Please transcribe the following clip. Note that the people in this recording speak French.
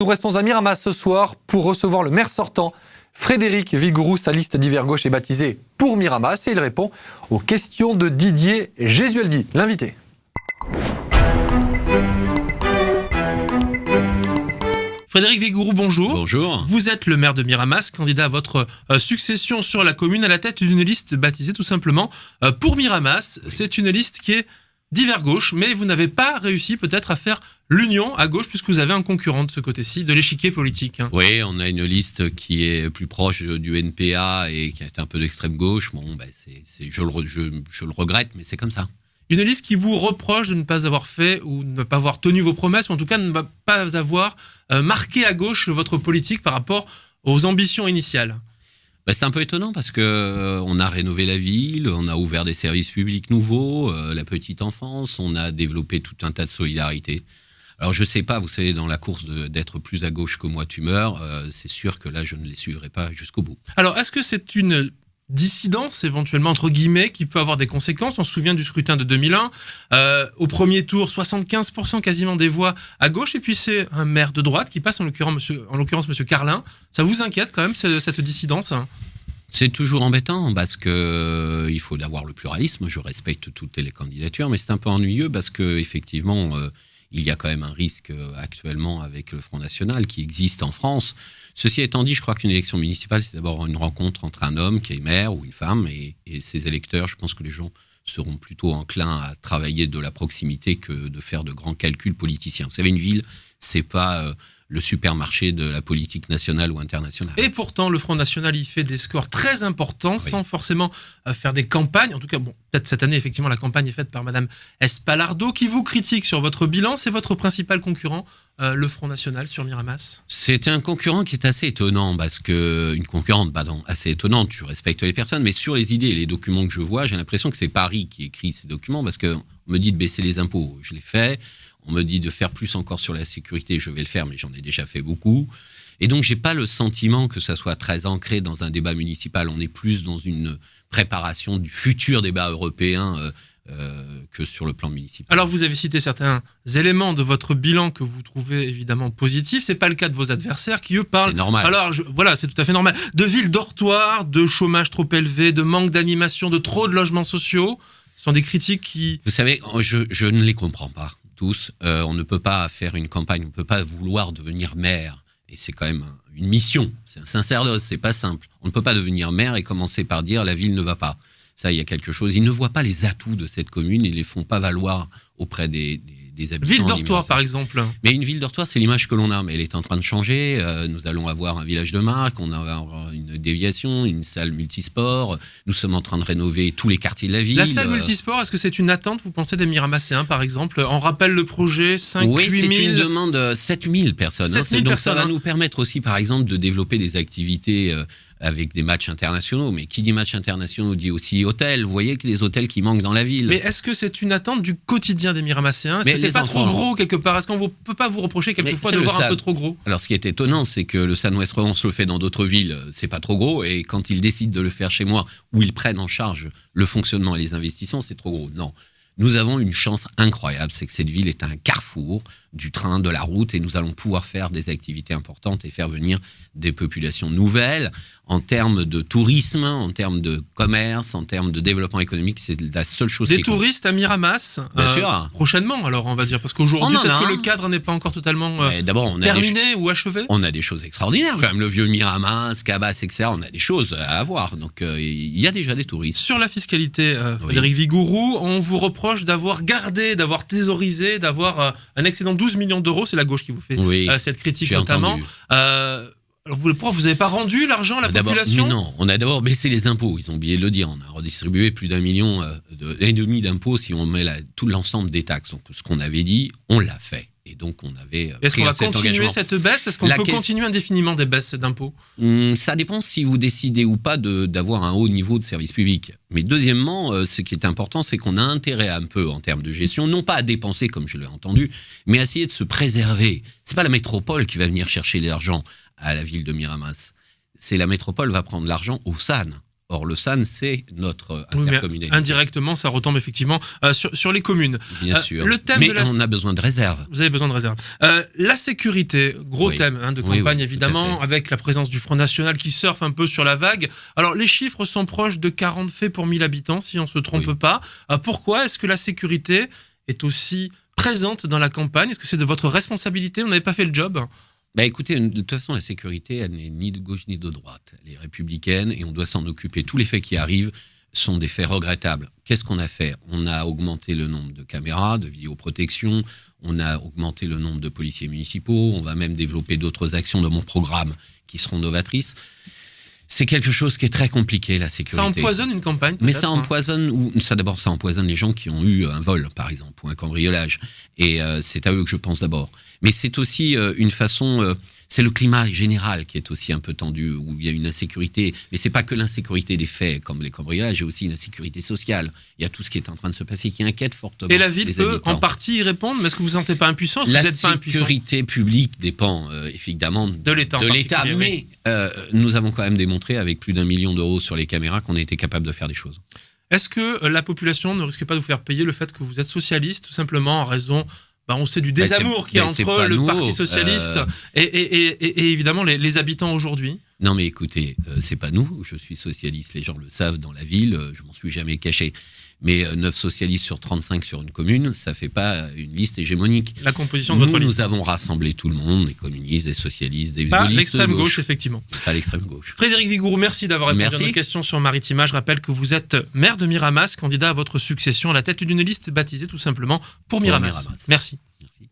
Nous restons à Miramas ce soir pour recevoir le maire sortant, Frédéric Vigouroux. Sa liste d'hiver gauche est baptisée Pour Miramas et il répond aux questions de Didier Gesualdi, l'invité. Frédéric Vigouroux, bonjour. Bonjour. Vous êtes le maire de Miramas, candidat à votre succession sur la commune à la tête d'une liste baptisée tout simplement Pour Miramas. C'est une liste qui est d'hiver gauche, mais vous n'avez pas réussi peut-être à faire l'union à gauche puisque vous avez un concurrent de ce côté-ci, de l'échiquier politique. Oui, on a une liste qui est plus proche du NPA et qui est un peu d'extrême gauche. Bon, je le regrette, mais c'est comme ça. Une liste qui vous reproche de ne pas avoir fait ou de ne pas avoir tenu vos promesses, ou en tout cas de ne pas avoir marqué à gauche votre politique par rapport aux ambitions initiales. C'est un peu étonnant parce que on a rénové la ville, on a ouvert des services publics nouveaux, la petite enfance, on a développé tout un tas de solidarité. Alors je sais pas, vous savez, dans la course d'être plus à gauche que moi tu meurs, c'est sûr que là je ne les suivrai pas jusqu'au bout. Alors est-ce que c'est une dissidence éventuellement entre guillemets qui peut avoir des conséquences? On se souvient du scrutin de 2001, au premier tour 75% quasiment des voix à gauche, et puis c'est un maire de droite qui passe, en l'occurrence monsieur Carlin. Ça vous inquiète quand même cette dissidence? C'est toujours embêtant parce que il faut avoir le pluralisme. Je respecte toutes les candidatures, mais c'est un peu ennuyeux parce que effectivement il y a quand même un risque actuellement avec le Front National qui existe en France. Ceci étant dit, je crois qu'une élection municipale, c'est d'abord une rencontre entre un homme qui est maire ou une femme et ses électeurs. Je pense que les gens seront plutôt enclins à travailler de la proximité que de faire de grands calculs politiciens. Vous savez, une ville, c'est pas le supermarché de la politique nationale ou internationale. Et pourtant, le Front National, il fait des scores très importants, oui, sans forcément faire des campagnes. En tout cas, bon, peut-être cette année, effectivement, la campagne est faite par Madame Espalardo, qui vous critique sur votre bilan. C'est votre principal concurrent, le Front National, sur Miramas? C'est un concurrent qui est assez étonnant, parce que une concurrente, assez étonnante, je respecte les personnes, mais sur les idées et les documents que je vois, j'ai l'impression que c'est Paris qui écrit ces documents, parce qu'on me dit de baisser les impôts, je l'ai fait. On me dit de faire plus encore sur la sécurité, je vais le faire, mais j'en ai déjà fait beaucoup. Et donc, j'ai pas le sentiment que ça soit très ancré dans un débat municipal. On est plus dans une préparation du futur débat européen que sur le plan municipal. Alors, vous avez cité certains éléments de votre bilan que vous trouvez évidemment positifs. C'est pas le cas de vos adversaires qui, eux, parlent... C'est normal. Alors, voilà, c'est tout à fait normal. De villes dortoirs, de chômage trop élevé, de manque d'animation, de trop de logements sociaux. Ce sont des critiques qui... Vous savez, je ne les comprends pas. Tous. On ne peut pas faire une campagne, on ne peut pas vouloir devenir maire. Et c'est quand même une mission, c'est un sacerdoce, c'est pas simple. On ne peut pas devenir maire et commencer par dire la ville ne va pas. Ça, il y a quelque chose. Ils ne voient pas les atouts de cette commune, ils ne les font pas valoir auprès des habitants. Ville dortoir, par exemple. Mais une ville dortoir, c'est l'image que l'on a, mais elle est en train de changer. Nous allons avoir un village de marque, on va avoir une déviation, une salle multisport. Nous sommes en train de rénover tous les quartiers de la ville. La salle multisport, est-ce que c'est une attente, vous pensez, des Miramasséens, par exemple? En rappel le projet, 5 oui, 8 000... c'est une demande 7 000 personnes. 7 000 donc personnes, ça va nous permettre aussi, par exemple, de développer des activités avec des matchs internationaux. Mais qui dit matchs internationaux dit aussi hôtels. Vous voyez que les hôtels qui manquent dans la ville. Mais est-ce que c'est une attente du quotidien des Miramasséens? Est-ce que c'est pas trop gros quelque part? Est-ce qu'on ne peut pas vous reprocher quelquefois de voir un peu trop gros? Alors ce qui est étonnant, c'est que le San-Ouest Provence le fait dans d'autres villes, c'est pas trop gros. Et quand ils décident de le faire chez moi, où ils prennent en charge le fonctionnement et les investissements, c'est trop gros. Non. Nous avons une chance incroyable, c'est que cette ville est un carrefour du train, de la route, et nous allons pouvoir faire des activités importantes et faire venir des populations nouvelles. En termes de tourisme, en termes de commerce, en termes de développement économique, c'est la seule chose qui compte. Des touristes à Miramas, bien sûr. Prochainement, alors on va dire, parce qu'aujourd'hui, peut-être que le cadre n'est pas encore totalement terminé ou achevé. On a des choses extraordinaires quand même, le vieux Miramas, Cabas, etc. On a des choses à avoir, donc il y a déjà des touristes. Sur la fiscalité, Frédéric Vigouroux, on vous reproche d'avoir gardé, d'avoir thésaurisé, d'avoir un excédent de 12 millions d'euros, c'est la gauche qui vous fait cette critique notamment. Alors pourquoi vous n'avez pas rendu l'argent à la population? Non, on a d'abord baissé les impôts, ils ont oublié de le dire. On a redistribué plus d'1,5 million d'impôts si on met tout l'ensemble des taxes. Donc ce qu'on avait dit, on l'a fait. Et donc on avait. Est-ce qu'on va continuer cette baisse? Est-ce qu'on peut continuer indéfiniment des baisses d'impôts? Ça dépend si vous décidez ou pas d'avoir un haut niveau de service public. Mais deuxièmement, ce qui est important, c'est qu'on a intérêt un peu en termes de gestion, non pas à dépenser comme je l'ai entendu, mais à essayer de se préserver. C'est pas la métropole qui va venir chercher l'argent à la ville de Miramas. C'est la métropole va prendre l'argent au SAN, Or, le SAN, c'est notre Oui, mais intercommunalité. indirectement, ça retombe effectivement sur les communes. Bien sûr. Le thème mais de la... on a besoin de réserve. Vous avez besoin de réserve. La sécurité, gros Oui. thème de Oui, campagne oui, évidemment, tout à fait. avec la présence du Front National qui surfe un peu sur la vague. Alors les chiffres sont proches de 40 faits pour 1000 habitants, si on ne se trompe Oui. pas. Pourquoi est-ce que la sécurité est aussi présente dans la campagne? Est-ce que c'est de votre responsabilité? On n'avait pas fait le job? Bah écoutez, de toute façon, la sécurité, elle n'est ni de gauche ni de droite. Elle est républicaine et on doit s'en occuper. Tous les faits qui arrivent sont des faits regrettables. Qu'est-ce qu'on a fait? On a augmenté le nombre de caméras, de vidéoprotection, on a augmenté le nombre de policiers municipaux, on va même développer d'autres actions de mon programme qui seront novatrices. C'est quelque chose qui est très compliqué, la sécurité. Ça empoisonne une campagne? Mais ça peut-être, hein. empoisonne, d'abord ça empoisonne les gens qui ont eu un vol, par exemple, ou un cambriolage. Et c'est à eux que je pense d'abord. Mais c'est aussi une façon, c'est le climat général qui est aussi un peu tendu, où il y a une insécurité. Mais c'est pas que l'insécurité des faits, comme les cambriolages, il y a aussi une insécurité sociale. Il y a tout ce qui est en train de se passer qui inquiète fortement Et la ville les peut habitants. en partie y répondre, mais est-ce que vous ne vous sentez pas impuissant? Est-ce que La vous n'êtes pas impuissant? sécurité publique dépend évidemment De l'État en de l'État, particulier, mais nous avons quand même démontré avec plus d'1 million d'euros sur les caméras qu'on a été capable de faire des choses. Est-ce que la population ne risque pas de vous faire payer le fait que vous êtes socialiste, tout simplement en raison, on sait, du désamour qu'il y a c'est entre pas le nouveau. Parti socialiste et évidemment les habitants aujourd'hui? Non mais écoutez, c'est pas nous, je suis socialiste, les gens le savent dans la ville, je m'en suis jamais caché. Mais 9 socialistes sur 35 sur une commune, ça fait pas une liste hégémonique. La composition de votre liste. Nous avons rassemblé tout le monde, les communistes, les socialistes, des Pas listes l'extrême de gauche, effectivement. Pas l'extrême gauche. Frédéric Vigouroux, merci d'avoir répondu Merci. à nos questions sur Maritima. Je rappelle que vous êtes maire de Miramas, candidat à votre succession à la tête d'une liste baptisée tout simplement pour Miramas. Miramas. Merci. Merci.